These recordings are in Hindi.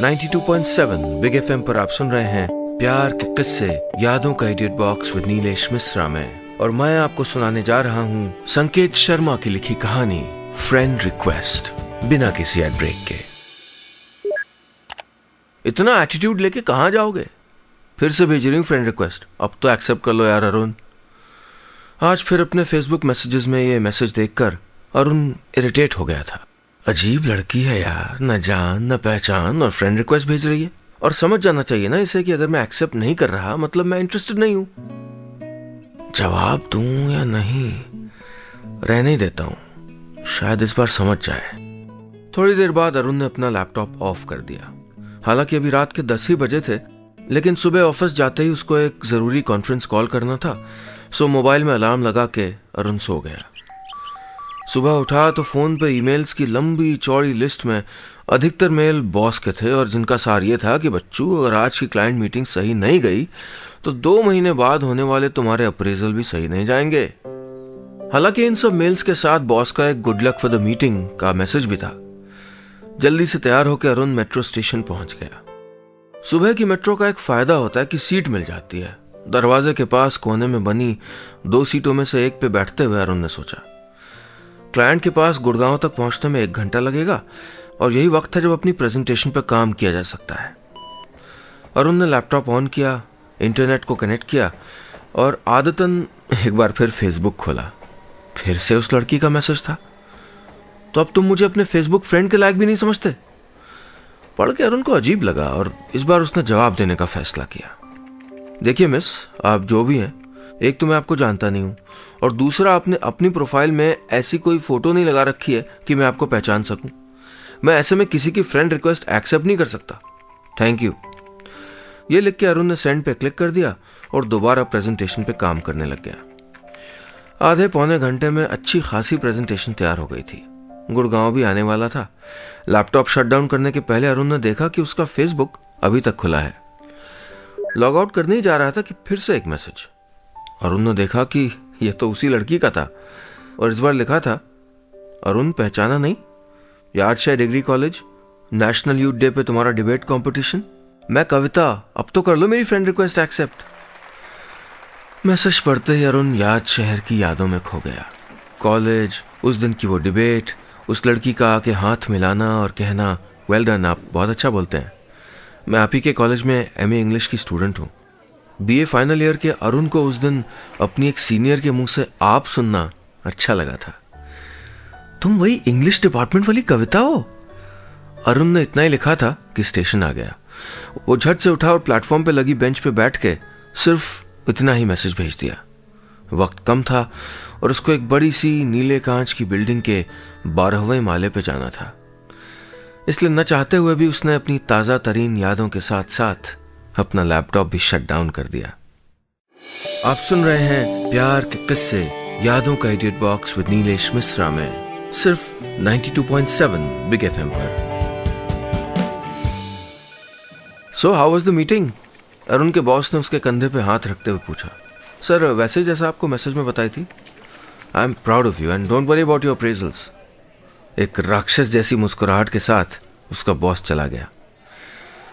92.7 बिग एफएम पर आप सुन रहे हैं प्यार के किस्से यादों का edit box with Nilesh Mishra में, और मैं आपको सुनाने जा रहा हूँ संकेत शर्मा की लिखी कहानी फ्रेंड रिक्वेस्ट, बिना किसी एड ब्रेक के। इतना एटीट्यूड लेके कहाँ जाओगे? फिर से भेज रही हूँ फ्रेंड रिक्वेस्ट, अब तो एक्सेप्ट कर लो यार अरुण। आज फिर अपने फेसबुक मैसेजेस में ये मैसेज देखकर अरुण इरिटेट हो गया था। अजीब लड़की है यार, न जान न पहचान और फ्रेंड रिक्वेस्ट भेज रही है। और समझ जाना चाहिए ना इसे कि अगर मैं एक्सेप्ट नहीं कर रहा मतलब मैं इंटरेस्टेड नहीं हूं। जवाब दूं या नहीं, रहने ही देता हूं, शायद इस बार समझ जाए। थोड़ी देर बाद अरुण ने अपना लैपटॉप ऑफ कर दिया। हालांकि अभी रात के 10 ही बजे थे, लेकिन सुबह ऑफिस जाते ही उसको एक जरूरी कॉन्फ्रेंस कॉल करना था, सो मोबाइल में अलार्म लगा के अरुण सो गया। सुबह उठा तो फोन पे ईमेल्स की लंबी चौड़ी लिस्ट में अधिकतर मेल बॉस के थे, और जिनका सार ये था कि बच्चू, अगर आज की क्लाइंट मीटिंग सही नहीं गई तो 2 महीने बाद होने वाले तुम्हारे अप्रेजल भी सही नहीं जाएंगे। हालांकि इन सब मेल्स के साथ बॉस का एक good luck for the meeting का मैसेज भी था। जल्दी से तैयार होकर अरुण मेट्रो स्टेशन पहुंच गया। सुबह की मेट्रो का एक फायदा होता है कि सीट मिल जाती है। दरवाजे के पास कोने में बनी 2 सीटों में से एक पे बैठते हुए अरुण ने सोचा, क्लाइंट के पास गुड़गांव तक पहुंचने में 1 घंटा लगेगा, और यही वक्त है जब अपनी प्रेजेंटेशन पर काम किया जा सकता है। अरुण ने लैपटॉप ऑन किया, इंटरनेट को कनेक्ट किया और आदतन एक बार फिर फेसबुक खोला। फिर से उस लड़की का मैसेज था, तो अब तुम मुझे अपने फेसबुक फ्रेंड के लायक भी नहीं समझते? पढ़ के अरुण को अजीब लगा और इस बार उसने जवाब देने का फैसला किया। देखिए मिस, आप जो भी हैं, एक तो मैं आपको जानता नहीं हूं, और दूसरा आपने अपनी प्रोफाइल में ऐसी कोई फोटो नहीं लगा रखी है कि मैं आपको पहचान सकूं। मैं ऐसे में किसी की फ्रेंड रिक्वेस्ट एक्सेप्ट नहीं कर सकता। Thank you. ये लिख के अरुण ने सेंड पे क्लिक कर दिया और दोबारा प्रेजेंटेशन पे काम करने लग गया। आधे पौने घंटे में अच्छी खासी प्रेजेंटेशन तैयार हो गई थी। गुड़गांव भी आने वाला था। लैपटॉप शट डाउन करने के पहले अरुण ने देखा कि उसका फेसबुक अभी तक खुला है। लॉग आउट करने ही जा रहा था कि फिर से एक मैसेज। अरुण ने देखा कि यह तो उसी लड़की का था, और इस बार लिखा था, अरुण पहचाना नहीं? यादशाह degree college, national youth day पे तुम्हारा डिबेट कंपटीशन। मैं कविता, अब तो कर लो मेरी फ्रेंड रिक्वेस्ट एक्सेप्ट। मैसेज पढ़ते ही अरुण याद शहर की यादों में खो गया। कॉलेज, उस दिन की वो डिबेट, उस लड़की का आके हाथ मिलाना और कहना, वेल डन, आप बहुत अच्छा बोलते हैं। मैं आप ही के कॉलेज में एमए इंग्लिश की स्टूडेंट हूँ। बीए फाइनल ईयर के अरुण को उस दिन अपनी एक सीनियर के मुंह से आप सुनना अच्छा लगा था। तुम वही इंग्लिश डिपार्टमेंट वाली कविता हो? अरुण ने इतना ही लिखा था कि स्टेशन आ गया। वो झट से उठा और प्लेटफॉर्म पे लगी बेंच पे बैठ के सिर्फ इतना ही मैसेज भेज दिया। वक्त कम था और उसको एक बड़ी सी नीले कांच की बिल्डिंग के 12वें माले पे जाना था, इसलिए न चाहते हुए भी उसने अपनी ताजा तरीन यादों के साथ साथ अपना लैपटॉप भी शट डाउन कर दिया। आप सुन रहे हैं प्यार के किस्से यादों का edit box with Nilesh Mishra में, सिर्फ 92.7 बिग एफएम पर। So how was the meeting? Arun के बॉस ने उसके कंधे पे हाथ रखते हुए पूछा। सर, वैसे जैसा आपको मैसेज में बताई थी। I am proud of you and don't worry about your appraisals. एक राक्षस जैसी मुस्कुराहट के साथ उसका बॉस चला गया।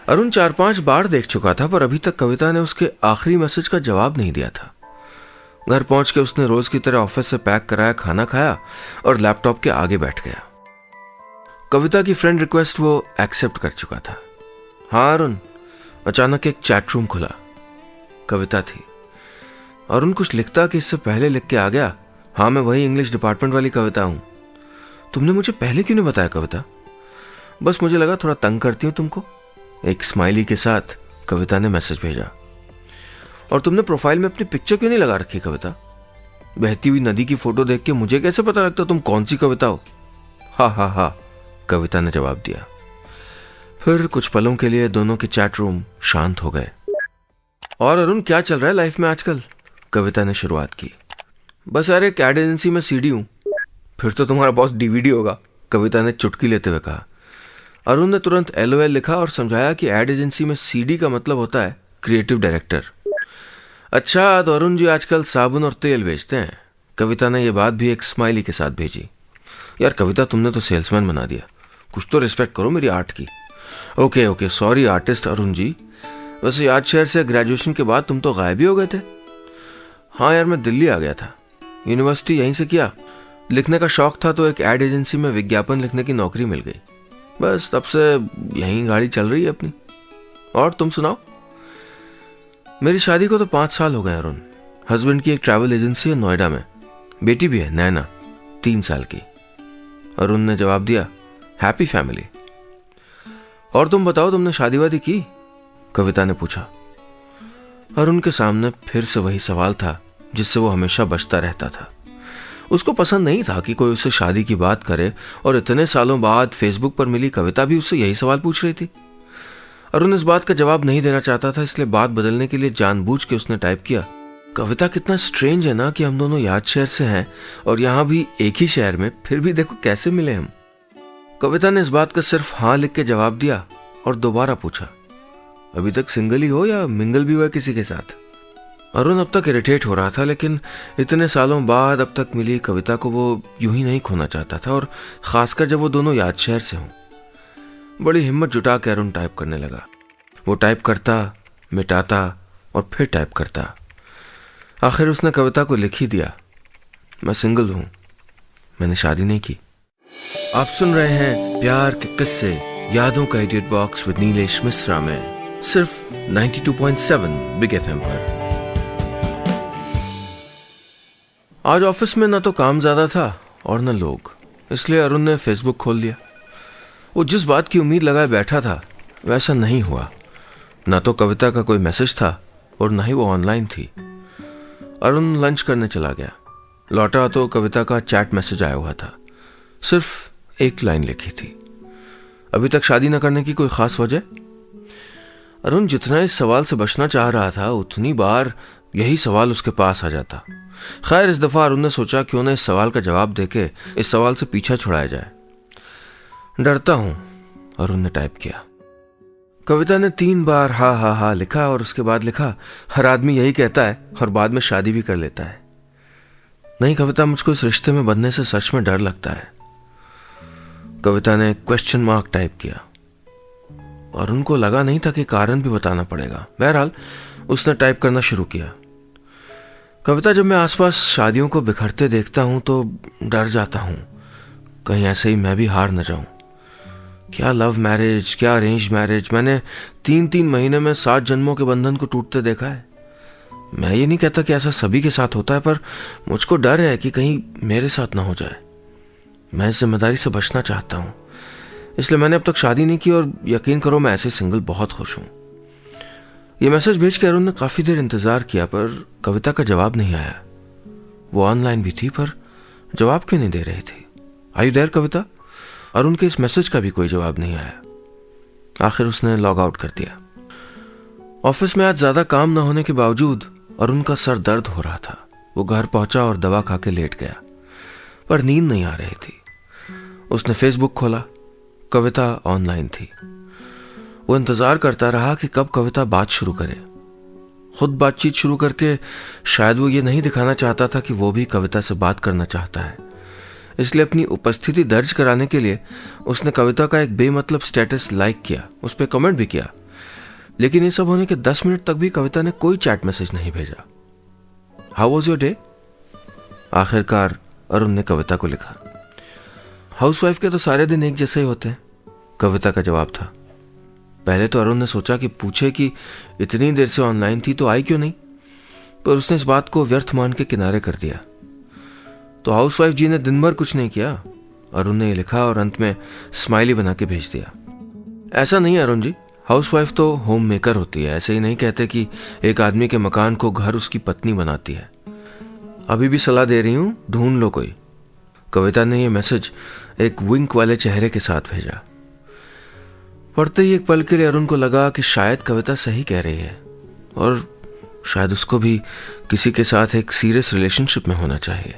अरुण 4-5 बार देख चुका था, पर अभी तक कविता ने उसके आखिरी मैसेज का जवाब नहीं दिया था। घर पहुंच के उसने रोज की तरह ऑफिस से पैक कराया खाना खाया और लैपटॉप के आगे बैठ गया। कविता की फ्रेंड रिक्वेस्ट वो एक्सेप्ट कर चुका था। हाँ अरुण, अचानक एक चैट रूम खुला। कविता थी। अरुण कुछ लिखता कि इससे पहले लिख के आ गया, हाँ मैं वही इंग्लिश डिपार्टमेंट वाली कविता हूं। तुमने मुझे पहले क्यों नहीं बताया कविता? बस मुझे लगा थोड़ा तंग करती हूं तुमको। एक स्माइली के साथ कविता ने मैसेज भेजा। और तुमने प्रोफाइल में अपनी पिक्चर क्यों नहीं लगा रखी कविता? बहती हुई नदी की फोटो देख के मुझे कैसे पता लगता तुम कौन सी कविता हो? हा हा हा, कविता ने जवाब दिया। फिर कुछ पलों के लिए दोनों के चैट रूम शांत हो गए। और अरुण, क्या चल रहा है लाइफ में आजकल? कविता ने शुरुआत की। बस यार, एक एड एजेंसी में सीडी हूं। फिर तो तुम्हारा बॉस डीवीडी होगा, कविता ने चुटकी लेते हुए कहा। अरुण ने तुरंत एलओएल लिखा और समझाया कि एड एजेंसी में सीडी का मतलब होता है क्रिएटिव डायरेक्टर। अच्छा, तो अरुण जी आजकल साबुन और तेल बेचते हैं। कविता ने यह बात भी एक स्माइली के साथ भेजी। यार कविता, तुमने तो सेल्समैन बना दिया, कुछ तो रिस्पेक्ट करो मेरी आर्ट की। Okay okay, sorry artist Arun ji. वैसे याद शहर से ग्रेजुएशन के बाद तुम तो गायब ही हो गए थे। हाँ यार, मैं दिल्ली आ गया था, यूनिवर्सिटी यहीं से किया। लिखने का शौक था तो एक एड एजेंसी में विज्ञापन लिखने की नौकरी मिल गई। बस तब से यहीं गाड़ी चल रही है अपनी। और तुम सुनाओ। मेरी शादी को तो 5 साल हो गए अरुण। हस्बैंड की एक ट्रैवल एजेंसी है नोएडा में, बेटी भी है नैना, 3 साल की। अरुण ने जवाब दिया, हैप्पी फैमिली। और तुम बताओ, तुमने शादी वादी की? कविता ने पूछा। अरुण के सामने फिर से वही सवाल था जिससे वो हमेशा बचता रहता था। उसको पसंद नहीं था कि कोई उससे शादी की बात करे, और इतने सालों बाद फेसबुक पर मिली कविता भी उससे यही सवाल पूछ रही थी। अरुण इस बात का जवाब नहीं देना चाहता था, इसलिए बात बदलने के लिए जानबूझ के उसने टाइप किया, कविता कितना स्ट्रेंज है ना कि हम दोनों याद शहर से हैं और यहाँ भी एक ही शहर में, फिर भी देखो कैसे मिले हम। कविता ने इस बात का सिर्फ हाँ लिख के जवाब दिया और दोबारा पूछा, अभी तक सिंगल ही हो या मिंगल भी हुआ किसी के साथ? अरुण अब तक इरिटेट हो रहा था, लेकिन इतने सालों बाद अब तक मिली कविता को वो यूं ही नहीं खोना चाहता था, और खासकर जब वो दोनों याद शहर से हों। बड़ी हिम्मत जुटा के अरुण टाइप करने लगा। वो टाइप करता, मिटाता और फिर टाइप करता। आखिर उसने कविता को लिख ही दिया, मैं सिंगल हूं, मैंने शादी नहीं की। आप सुन रहे हैं प्यार के किस्से, यादों का edit box with Nilesh Mishra में, सिर्फ 92.7 बिग एफएम पर। आज ऑफिस में ना तो काम ज्यादा था और न लोग, इसलिए अरुण ने फेसबुक खोल लिया। वो जिस बात की उम्मीद लगाए बैठा था वैसा नहीं हुआ। ना तो कविता का कोई मैसेज था और ना ही वो ऑनलाइन थी। अरुण लंच करने चला गया। लौटा तो कविता का चैट मैसेज आया हुआ था, सिर्फ एक लाइन लिखी थी, अभी तक शादी न करने की कोई खास वजह? अरुण जितना इस सवाल से बचना चाह रहा था उतनी बार यही सवाल उसके पास आ जाता। खैर, इस दफा अरुण ने सोचा क्यों न इस सवाल का जवाब देके इस सवाल से पीछा छुड़ाया जाए। डरता हूं, अरुण ने टाइप किया। कविता ने 3 बार हा हा हा लिखा और उसके बाद लिखा, हर आदमी यही कहता है और बाद में शादी भी कर लेता है। नहीं कविता, मुझको इस रिश्ते में बंधने से सच में डर लगता है। कविता ने क्वेश्चन मार्क टाइप किया और उनको लगा नहीं था कि कारण भी बताना पड़ेगा। बहरहाल उसने टाइप करना शुरू किया। कविता, जब मैं आसपास शादियों को बिखरते देखता हूं तो डर जाता हूं, कहीं ऐसे ही मैं भी हार न जाऊं। क्या लव मैरिज, क्या अरेंज मैरिज, मैंने 3-3 महीने में 7 जन्मों के बंधन को टूटते देखा है। मैं ये नहीं कहता कि ऐसा सभी के साथ होता है, पर मुझको डर है कि कहीं मेरे साथ ना हो जाए। मैं इस जिम्मेदारी से बचना चाहता हूं, इसलिए मैंने अब तक शादी नहीं की और यकीन करो मैं ऐसे सिंगल बहुत खुश हूं। ये मैसेज भेज के अरुण ने काफी देर इंतजार किया, पर कविता का जवाब नहीं आया। वो ऑनलाइन भी थी पर जवाब क्यों नहीं दे रही थी? आर यू देयर कविता? अरुण के इस मैसेज का भी कोई जवाब नहीं आया। आखिर उसने लॉग आउट कर दिया। ऑफिस में आज ज्यादा काम न होने के बावजूद अरुण का सर दर्द हो रहा था। वो घर पहुंचा और दवा खा के लेट गया, पर नींद नहीं आ रही थी। उसने फेसबुक खोला, कविता ऑनलाइन थी। वो इंतजार करता रहा कि कब कविता बात शुरू करे। खुद बातचीत शुरू करके शायद वो ये नहीं दिखाना चाहता था कि वो भी कविता से बात करना चाहता है, इसलिए अपनी उपस्थिति दर्ज कराने के लिए उसने कविता का एक बेमतलब स्टेटस लाइक किया, उस पर कमेंट भी किया। लेकिन ये सब होने के 10 मिनट तक भी कविता ने कोई चैट मैसेज नहीं भेजा। How was your day? आखिरकार अरुण ने कविता को लिखा। हाउसवाइफ के तो सारे दिन एक जैसे ही होते हैं, कविता का जवाब था। पहले तो अरुण ने सोचा कि पूछे कि इतनी देर से ऑनलाइन थी तो आई क्यों नहीं, पर उसने इस बात को व्यर्थ मान के किनारे कर दिया। तो हाउसवाइफ जी ने दिन भर कुछ नहीं किया, अरुण ने ये लिखा और अंत में स्माइली बना के भेज दिया। ऐसा नहीं अरुण जी, हाउसवाइफ तो होम मेकर होती है। ऐसे ही नहीं कहते कि एक आदमी के मकान को घर उसकी पत्नी बनाती है। अभी भी सलाह दे रही हूं, ढूंढ लो कोई। कविता ने यह मैसेज एक विंक वाले चेहरे के साथ भेजा। पढ़ते ही एक पल के लिए अरुण को लगा कि शायद कविता सही कह रही है और शायद उसको भी किसी के साथ एक सीरियस रिलेशनशिप में होना चाहिए।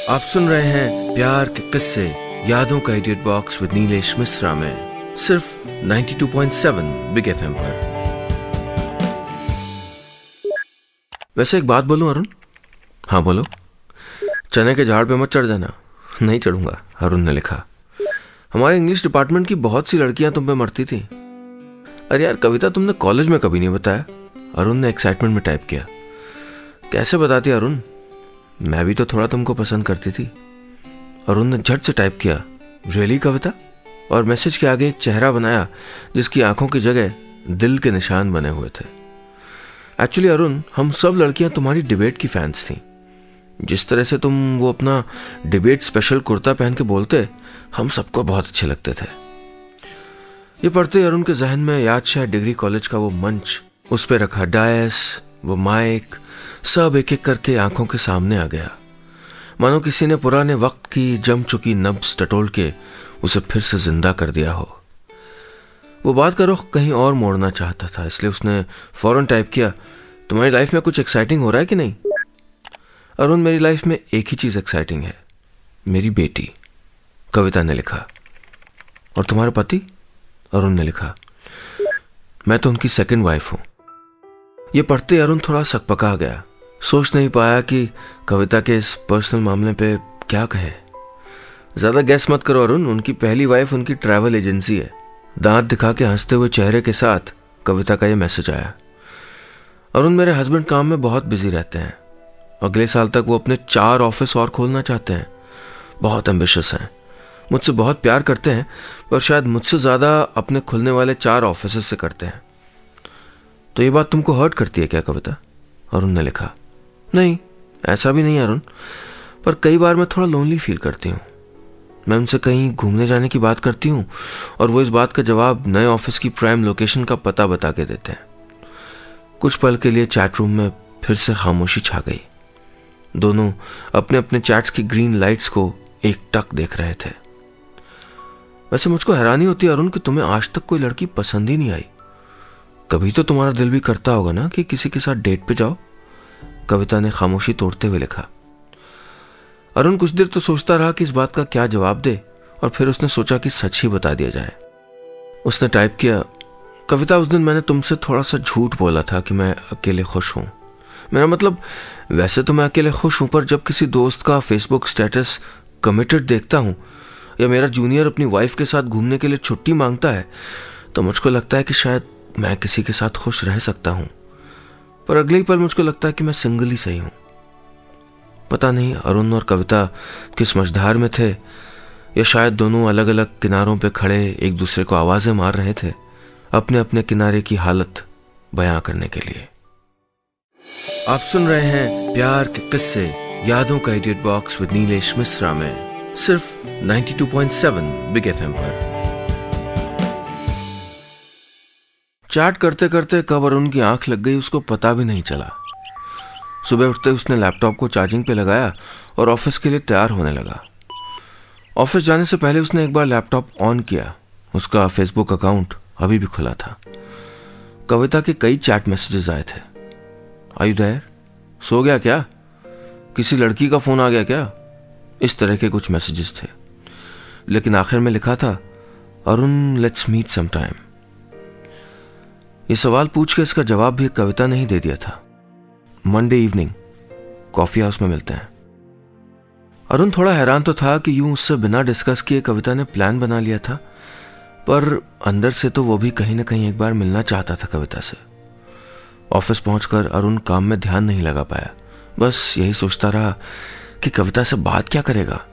आप सुन रहे हैं प्यार के किस्से, यादों का edit box with Nilesh Mishra में, सिर्फ 92.7 बिग एफएम पर। वैसे एक बात बोलूं अरुण? हाँ बोलो। चने के झाड़ पे मत चढ़ जाना। नहीं चढ़ूंगा, अरुण ने लिखा। हमारे इंग्लिश डिपार्टमेंट की बहुत सी लड़कियां तुम पे मरती थी। अरे यार कविता, तुमने कॉलेज में कभी नहीं बताया। अरुण ने एक्साइटमेंट में टाइप किया। कैसे बताती अरुण, मैं भी तो थोड़ा तुमको पसंद करती थी। अरुण ने झट से टाइप किया, रियली कविता, और मैसेज के आगे एक चेहरा बनाया जिसकी आंखों की जगह दिल के निशान बने हुए थे। एक्चुअली अरुण, हम सब लड़कियां तुम्हारी डिबेट की फैंस थी। जिस तरह से तुम वो अपना डिबेट स्पेशल कुर्ता पहन के बोलते, हम सबको बहुत अच्छे लगते थे। ये पढ़ते अरुण के जहन में यादशाह डिग्री कॉलेज का वो मंच, उस पे रखा डायस, वो माइक, सब एक एक करके आंखों के सामने आ गया, मानो किसी ने पुराने वक्त की जम चुकी नब्ज टटोल के उसे फिर से जिंदा कर दिया हो। वो बात का रुख कहीं और मोड़ना चाहता था, इसलिए उसने फौरन टाइप किया, तुम्हारी लाइफ में कुछ एक्साइटिंग हो रहा है कि नहीं? अरुण, मेरी लाइफ में एक ही चीज एक्साइटिंग है, मेरी बेटी, कविता ने लिखा। और तुम्हारे पति? अरुण ने लिखा, मैं तो उनकी सेकंड वाइफ हूं। ये पढ़ते अरुण थोड़ा सकपका गया, सोच नहीं पाया कि कविता के इस पर्सनल मामले पे क्या कहे। ज्यादा गैस मत करो अरुण, उनकी पहली वाइफ उनकी ट्रैवल एजेंसी है। दांत दिखा के हंसते हुए चेहरे के साथ कविता का यह मैसेज आया। अरुण, मेरे हस्बैंड काम में बहुत बिजी रहते हैं। अगले साल तक वो अपने 4 ऑफिस और खोलना चाहते हैं। बहुत एम्बिशियस हैं, मुझसे बहुत प्यार करते हैं, पर शायद मुझसे ज्यादा अपने खुलने वाले 4 ऑफिस से करते हैं। तो ये बात तुमको हर्ट करती है क्या कविता? अरुण ने लिखा, नहीं ऐसा भी नहीं अरुण, पर कई बार मैं थोड़ा लोनली फील करती हूँ। मैं उनसे कहीं घूमने जाने की बात करती हूँ और वो इस बात का जवाब नए ऑफिस की प्राइम लोकेशन का पता बता के देते हैं। कुछ पल के लिए चैट रूम में फिर से खामोशी छा गई। दोनों अपने अपने चैट्स की ग्रीन लाइट्स को एक टक देख रहे थे। वैसे मुझको हैरानी होती है अरुण कि तुम्हें आज तक कोई लड़की पसंद ही नहीं आई। कभी तो तुम्हारा दिल भी करता होगा ना कि किसी के साथ डेट पे जाओ, कविता ने खामोशी तोड़ते हुए लिखा। अरुण कुछ देर तो सोचता रहा कि इस बात का क्या जवाब दे, और फिर उसने सोचा कि सच ही बता दिया जाए। उसने टाइप किया, कविता, उस दिन मैंने तुमसे थोड़ा सा झूठ बोला था कि मैं अकेले खुश हूं। मेरा मतलब, वैसे तो मैं अकेले खुश हूं, पर जब किसी दोस्त का फेसबुक स्टेटस कमिटेड देखता हूं या मेरा जूनियर अपनी वाइफ के साथ घूमने के लिए छुट्टी मांगता है, तो मुझको लगता है कि शायद मैं किसी के साथ खुश रह सकता हूं। पर अगले ही पल मुझको लगता है कि मैं सिंगल ही सही हूं। पता नहीं अरुण और कविता किस मझधार में थे, या शायद दोनों अलग अलग किनारों पे खड़े एक दूसरे को आवाजें मार रहे थे, अपने अपने किनारे की हालत बयां करने के लिए। आप सुन रहे हैं प्यार के किस्से, यादों का edit box with Nilesh Mishra में, सिर्फ 92.7 बिग एफएम पर। चैट करते करते कब अरुण की आंख लग गई उसको पता भी नहीं चला। सुबह उठते उसने लैपटॉप को चार्जिंग पे लगाया और ऑफिस के लिए तैयार होने लगा। ऑफिस जाने से पहले उसने एक बार लैपटॉप ऑन किया। उसका फेसबुक अकाउंट अभी भी खुला था। कविता के कई चैट मैसेजेस आए थे। Are you there? सो गया क्या? किसी लड़की का फोन आ गया क्या? इस तरह के कुछ मैसेजेस थे, लेकिन आखिर में लिखा था, Arun, let's meet some time. ये सवाल पूछ के इसका जवाब भी कविता ने ही दे दिया था। मंडे इवनिंग कॉफी हाउस में मिलते हैं। अरुण थोड़ा हैरान तो था कि यूं उससे बिना डिस्कस किए कविता ने प्लान बना लिया था, पर अंदर से तो वो भी कहीं ना कहीं एक बार मिलना चाहता था कविता से। ऑफिस पहुंचकर अरुण काम में ध्यान नहीं लगा पाया, बस यही सोचता रहा कि कविता से बात क्या करेगा।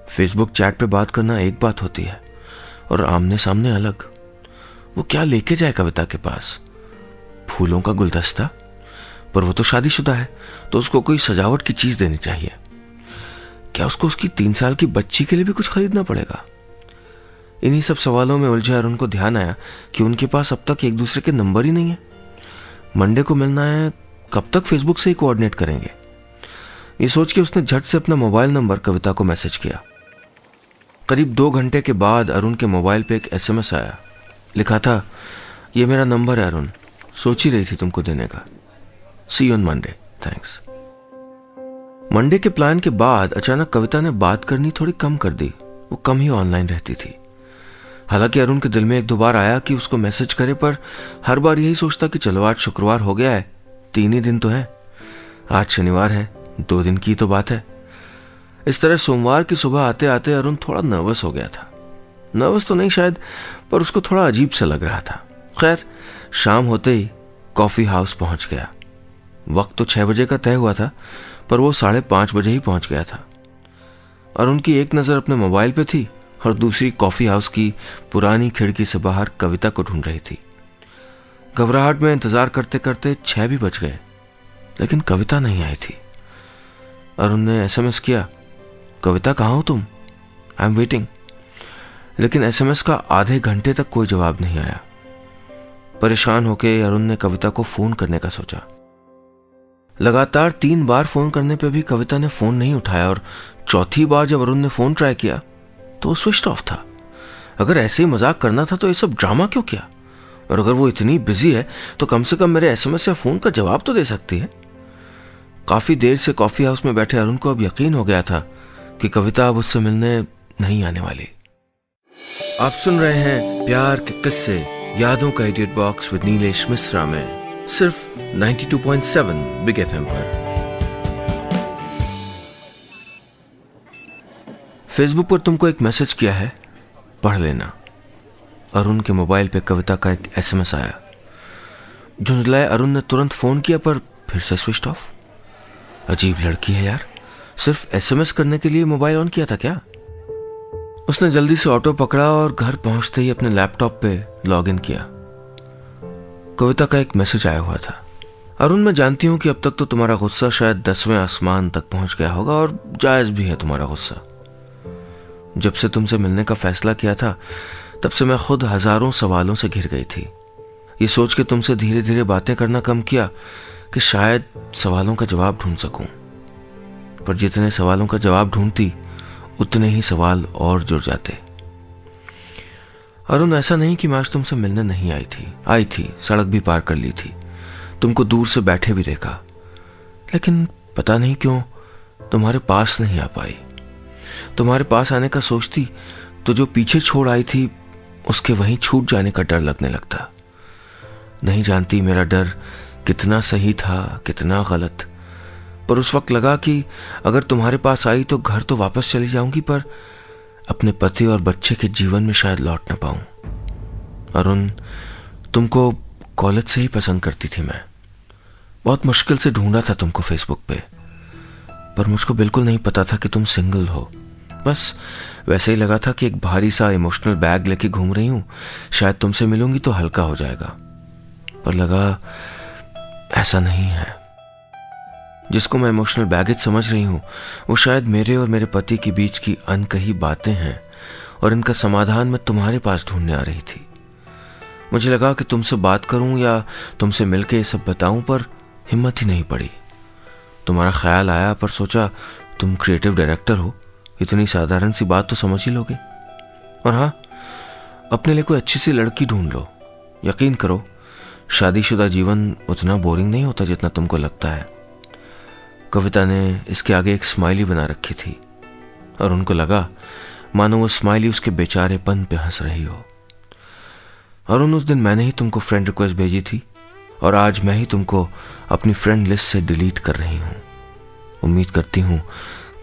फेसबुक चैट पे बात करना एक बात होती है और आमने सामने अलग। वो क्या लेके जाए कविता के पास? फूलों का गुलदस्ता? पर वो तो शादीशुदा है, तो उसको कोई सजावट की चीज देनी चाहिए। क्या उसको उसकी 3 साल की बच्ची के लिए भी कुछ खरीदना पड़ेगा? इन्हीं सब सवालों में उलझे अरुण को ध्यान आया कि उनके पास अब तक एक दूसरे के नंबर ही नहीं है। मंडे को मिलना है, कब तक फेसबुक से ही कोऑर्डिनेट करेंगे। ये सोच के उसने झट से अपना मोबाइल नंबर कविता को मैसेज किया। करीब 2 घंटे के बाद अरुण के मोबाइल पे एक एसएमएस आया। लिखा था, ये मेरा नंबर है अरुण, सोच ही रही थी तुमको देने का। See you on Monday, thanks. Monday के प्लान के बाद अचानक कविता ने बात करनी थोड़ी कम कर दी। वो कम ही ऑनलाइन रहती थी। हालांकि अरुण के दिल में 1-2 बार आया कि उसको मैसेज करे, पर हर बार यही सोचता कि चलो आज शुक्रवार हो गया है, 3 ही दिन तो है, आज शनिवार है, 2 दिन की तो बात है। इस तरह सोमवार की सुबह आते आते अरुण थोड़ा नर्वस हो गया था। नर्वस तो नहीं शायद, पर उसको थोड़ा अजीब सा लग रहा था। खैर, शाम होते ही कॉफी हाउस पहुंच गया। वक्त तो 6 बजे का तय हुआ था, पर वो 5:30 बजे ही पहुंच गया था। और उनकी एक नज़र अपने मोबाइल पे थी और दूसरी कॉफी हाउस की पुरानी खिड़की से बाहर कविता को ढूंढ रही थी। घबराहट में इंतजार करते करते 6 भी बज गए, लेकिन कविता नहीं आई थी। अरुण ने एसएमएस किया, कविता कहाँ हो तुम, आई एम वेटिंग। लेकिन एसएमएस का आधे घंटे तक कोई जवाब नहीं आया। परेशान होकर अरुण ने कविता को फोन करने का सोचा। लगातार 3 बार फोन करने पे भी कविता ने फोन नहीं उठाया और चौथी बार जब अरुण ने फोन ट्राई किया तो स्विच ऑफ था। अगर ऐसे ही मजाक करना था तो ये सब ड्रामा क्यों किया? और अगर वो इतनी बिजी है तो कम से कम मेरे एसएमएस या फोन का जवाब तो दे सकती है। काफी देर से कॉफी हाउस में बैठे अरुण को अब यकीन हो गया था कि कविता अब उससे मिलने नहीं आने वाली। आप सुन रहे हैं प्यार के किस्से यादों का edit box with Nilesh Mishra में, सिर्फ 92.7 बिग एफएम पर। फेसबुक पर तुमको एक मैसेज किया है, पढ़ लेना। अरुण के मोबाइल पे कविता का एक एसएमएस आया। झुंझलाए अरुण ने तुरंत फोन किया, पर फिर से स्विच ऑफ। अजीब लड़की है यार, सिर्फ एसएमएस करने के लिए मोबाइल ऑन किया था क्या? उसने जल्दी से ऑटो पकड़ा और घर पहुंचते ही अपने लैपटॉप पे लॉगिन किया। कविता का एक मैसेज आया हुआ था, अरुण मैं जानती हूं कि अब तक तो तुम्हारा गुस्सा शायद 10वें आसमान तक पहुंच गया होगा और जायज भी है तुम्हारा गुस्सा। जब से तुमसे मिलने का फैसला किया था तब से मैं खुद हजारों सवालों से घिर गई थी। ये सोच के तुमसे धीरे धीरे बातें करना कम किया कि शायद सवालों का जवाब ढूंढ सकूं, पर जितने सवालों का जवाब ढूंढती उतने ही सवाल और जुड़ जाते। अरुण ऐसा नहीं कि मैं आज तुमसे मिलने नहीं आई थी, सड़क भी पार कर ली थी, तुमको दूर से बैठे भी देखा, लेकिन पता नहीं क्यों तुम्हारे पास नहीं आ पाई। तुम्हारे पास आने का सोचती तो जो पीछे छोड़ आई थी उसके वहीं छूट जाने का डर लगने लगता। नहीं जानती मेरा डर कितना सही था कितना गलत, पर उस वक्त लगा कि अगर तुम्हारे पास आई तो घर तो वापस चली जाऊंगी, पर अपने पति और बच्चे के जीवन में शायद लौट ना पाऊं। अरुण तुमको कॉलेज से ही पसंद करती थी मैं, बहुत मुश्किल से ढूंढा था तुमको फेसबुक पे, पर मुझको बिल्कुल नहीं पता था कि तुम सिंगल हो। बस वैसे ही लगा था कि एक भारी सा इमोशनल बैग लेके घूम रही हूं, शायद तुमसे मिलूंगी तो हल्का हो जाएगा, पर लगा ऐसा नहीं है। जिसको मैं इमोशनल बैगेज समझ रही हूं वो शायद मेरे और मेरे पति के बीच की अनकही बातें हैं और इनका समाधान मैं तुम्हारे पास ढूंढने आ रही थी। मुझे लगा कि तुमसे बात करूं या तुमसे मिलके ये सब बताऊं, पर हिम्मत ही नहीं पड़ी। तुम्हारा ख्याल आया, पर सोचा तुम क्रिएटिव डायरेक्टर हो, इतनी साधारण सी बात तो समझ ही लोगे। और हाँ, अपने लिए कोई अच्छी सी लड़की ढूंढ लो। यकीन करो शादीशुदा जीवन उतना बोरिंग नहीं होता जितना तुमको लगता है। कविता ने इसके आगे एक स्माइली बना रखी थी और उनको लगा मानो वो स्माइली उसके बेचारेपन पे हंस रही हो। और उस दिन मैंने ही तुमको फ्रेंड रिक्वेस्ट भेजी थी और आज मैं ही तुमको अपनी फ्रेंड लिस्ट से डिलीट कर रही हूं। उम्मीद करती हूं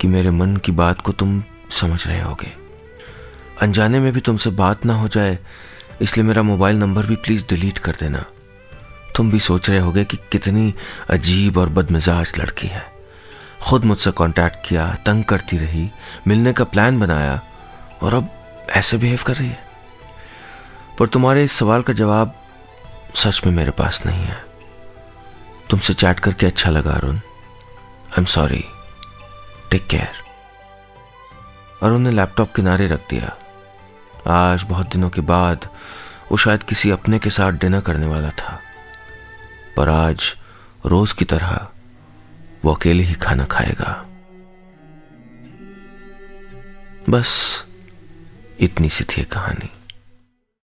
कि मेरे मन की बात को तुम समझ रहे होगे। अनजाने में भी तुमसे बात ना हो जाए इसलिए मेरा मोबाइल नंबर भी प्लीज डिलीट कर देना। तुम भी सोच रहे होगे कि कितनी अजीब और बदमिजाज लड़की है, खुद मुझसे कांटेक्ट किया, तंग करती रही, मिलने का प्लान बनाया और अब ऐसे बिहेव कर रही है। पर तुम्हारे इस सवाल का जवाब सच में मेरे पास नहीं है। तुमसे चैट करके अच्छा लगा Arun, I am sorry, take care. Arun ने लैपटॉप किनारे रख दिया। आज बहुत दिनों के बाद वो शायद किसी अपने के साथ डिनर करने वाला था, पर आज रोज की तरह वो अकेले ही खाना खाएगा। बस इतनी सी थी कहानी।